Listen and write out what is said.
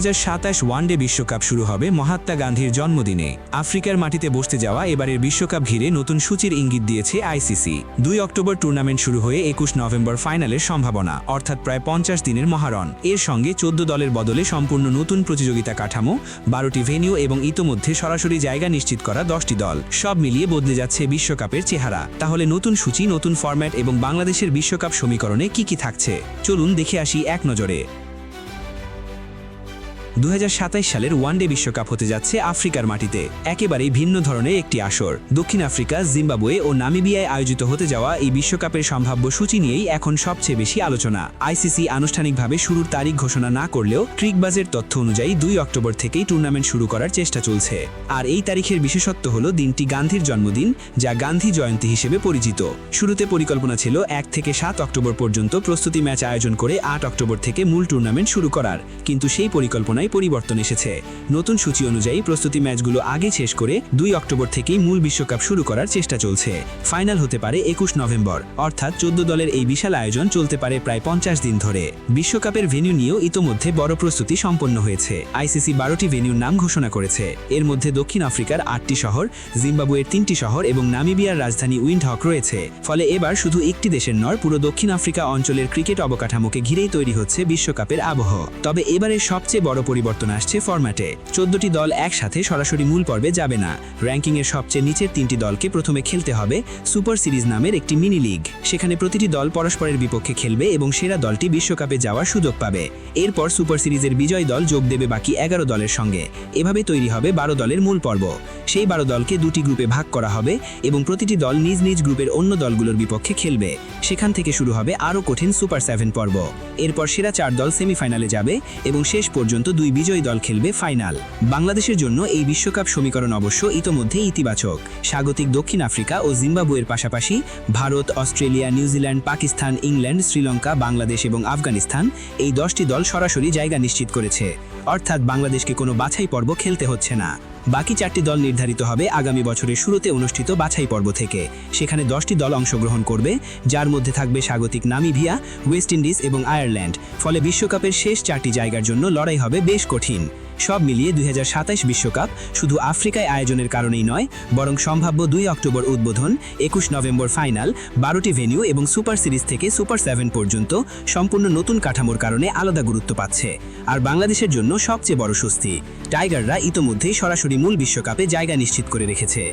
2027 one day বিশ্বকাপ শুরু হবে মহাত্মা গান্ধীর জন্মদিনে। আফ্রিকার মাটিতে বসতে যাওয়া এবারের বিশ্বকাপ ঘিরে নতুন সূচির ইঙ্গিত দিয়েছে আইসিসি। 2 অক্টোবর টুর্নামেন্ট শুরু হয়ে 21 নভেম্বর ফাইনালের সম্ভাবনা, অর্থাৎ প্রায় 50 দিনের মহারণ। এর সঙ্গে 14 দলের বদলে সম্পূর্ণ নতুন প্রতিযোগিতা কাঠামো, 12টি ভেন্যু এবং ইতোমধ্যে সরাসরি জায়গা নিশ্চিত করা 10টি দল, সব মিলিয়ে বদলে যাচ্ছে বিশ্বকাপের চেহারা। তাহলে নতুন সূচি, নতুন ফরম্যাট এবং বাংলাদেশের বিশ্বকাপ সমীকরণে কি থাকছে, চলুন দেখে আসি এক নজরে। 2027 সালের ওয়ানডে বিশ্বকাপ হতে যাচ্ছে আফ্রিকার মাটিতে। একেবারেই ভিন্ন ধরনের একটি আসর। দক্ষিণ আফ্রিকা, জিম্বাবুয়ে ও নামিবিয়ায় আয়োজিত হতে যাওয়া এই বিশ্বকাপের সম্ভাব্য সূচি নিয়েই এখন সবচেয়ে বেশি আলোচনা। আইসিসি আনুষ্ঠানিকভাবে শুরুর তারিখ ঘোষণা না করলেও ক্রিকবাজের তথ্য অনুযায়ী 2 অক্টোবর থেকেই টুর্নামেন্ট শুরু করার চেষ্টা চলছে। আর এই তারিখের বিশেষত্ব হল দিনটি গান্ধীর জন্মদিন, যা গান্ধী জয়ন্তী হিসেবে পরিচিত। শুরুতে পরিকল্পনা ছিল 1 থেকে 7 অক্টোবর পর্যন্ত প্রস্তুতি ম্যাচ আয়োজন করে 8 অক্টোবর থেকে মূল টুর্নামেন্ট শুরু করার, কিন্তু সেই পরিকল্পনায় পরিবর্তন এসেছে। নতুন সূচি অনুযায়ী প্রস্তুতি ম্যাচগুলো আগে শেষ করে 2 অক্টোবর থেকেই মূল বিশ্বকাপ শুরু করার চেষ্টা চলছে। ফাইনাল হতে পারে 21 নভেম্বর, অর্থাৎ 14 দলের এই বিশাল আয়োজন চলতে পারে প্রায় 50 দিন ধরে। বিশ্বকাপের ভেন্যু নিয়েও ইতোমধ্যে বড় প্রস্তুতি সম্পন্ন হয়েছে। আইসিসি 12টি ভেন্যুর নাম ঘোষণা করেছে। এর মধ্যে দক্ষিণ আফ্রিকার 8টি শহর, জিম্বাবুয়ের 3টি শহর এবং নামিবিয়ার রাজধানী উইন্ডহক রয়েছে। ফলে এবার শুধু একটি দেশের নয়, পুরো দক্ষিণ আফ্রিকা অঞ্চলের ক্রিকেট অবকাঠামোকে ঘিরেই তৈরি হচ্ছে বিশ্বকাপের আবহ। তবে এবারের সবচেয়ে বড় পরিবর্তন আসছে ফরম্যাটে। 14টি দল একসাথে সরাসরি মূল পর্বে যাবে না। র্যাঙ্কিংয়ের সবচেয়ে নিচের 3টি দলকে প্রথমে খেলতে হবে সুপার সিরিজ নামের একটি মিনি লিগ। সেখানে প্রতিটি দল পরস্পরের বিপক্ষে খেলবে এবং সেরা দলটি বিশ্বকাপে যাওয়ার সুযোগ পাবে। এরপর সুপার সিরিজের বিজয়ী দল যোগ দেবে বাকি 11 দলের সঙ্গে। এভাবে তৈরি হবে 12 দলের মূল পর্ব। সেই 12 দলকে 2টি গ্রুপে ভাগ করা হবে এবং প্রতিটি দল নিজ নিজ গ্রুপের অন্য দলগুলোর বিপক্ষে খেলবে। সেখান থেকে শুরু হবে আরও কঠিন সুপার 7 পর্ব। এরপর সেরা 4 দল সেমিফাইনালে যাবে এবং শেষ পর্যন্ত 2 বিজয়ী দল খেলবে ফাইনাল। বাংলাদেশের জন্য এই বিশ্বকাপ সমীকরণ অবশ্য ইতোমধ্যেই ইতিবাচক। স্বাগতিক দক্ষিণ আফ্রিকা ও জিম্বাবুয়ের পাশাপাশি Bharat, Australia, New Zealand, Pakistan, England, Sri Lanka, Bangladesh এবং আফগানিস্তান এই 10টি দল সরাসরি জায়গা নিশ্চিত করেছে। অর্থাৎ বাংলাদেশকে কোনো বাছাই পর্ব খেলতে হচ্ছে না। বাকি 4টি দল নির্ধারিত হবে আগামী বছরের শুরুতে অনুষ্ঠিত বাছাই পর্ব থেকে। সেখানে 10টি দল অংশগ্রহণ করবে, যার মধ্যে থাকবে স্বাগতিক নামিবিয়া, ওয়েস্ট ইন্ডিজ এবং আয়ারল্যান্ড। ফলে বিশ্বকাপের শেষ 4টি জায়গার জন্য লড়াই হবে বেশ কঠিন। সব মিলিয়ে 2027 বিশ্বকাপ শুধু আফ্রিকায় আয়োজনের কারণেই নয়, বরং সম্ভাব্য 2 অক্টোবর উদ্বোধন, 21 নভেম্বর ফাইনাল, 12টি ভেন্যু এবং সুপার সিরিজ থেকে সুপার 7 পর্যন্ত সম্পূর্ণ নতুন কাঠামোর কারণে আলাদা গুরুত্ব পাচ্ছে। আর বাংলাদেশের জন্য সবচেয়ে বড় স্বস্তি, টাইগাররা ইতোমধ্যেই সরাসরি মূল বিশ্বকাপে জায়গা নিশ্চিত করে রেখেছে।